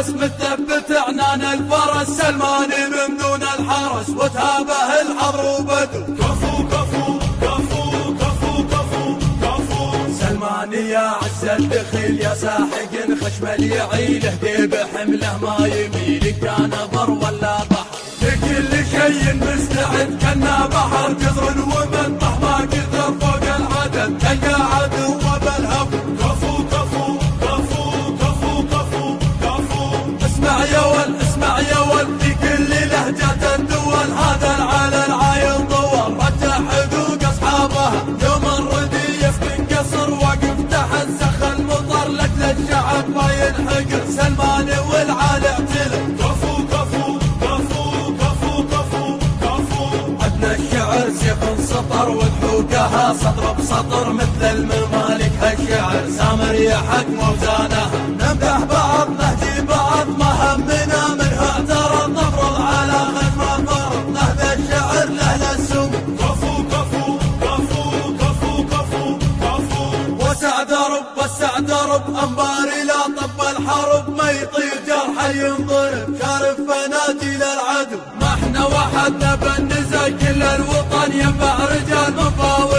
الفرس متثبت عنان الفرس سلماني من دون الحرس وتابه الحضر وبدو كفو كفو كفو كفو كفو كفو سلماني يا عز الدخيل يا ساحق خشم اليعيل اهدي بحمله ما يميل كان بر ولا بحر لكل شيء مستعد كنا بحر قدر ومنطح ما قدر فوق العدد تلقى عدو بالهف كفو كفو كفو كفو كفو كفو اسمع يا ول اسمع يا ول في كل لهجة الدول هذا العلن عايل طول رجع حقوق اصحابها يوم الرديف من قصر وقف تحت سخ المطر لاجل الشعب ما ينحقر سلماني والعالي اعتلف كفو كفو كفو كفو كفو كفو عدنا الشعر سيف سطر وضحوكها سطر بسطر مثل الممالك هالشعر سامر يحق موزانها نمدح بعض نهدي بعض ما همنا منها اعترض نفرض على خدمة فرض نهدى الشعر لأهل السم كفو كفو كفو كفو كفو كفو وسع درب انباري لا طب الحرب ما يطير جرح ينضرب شارف فناديل العدو ما احنا وحدنا بالنزا كل الوطن ينبع رجال مفاوض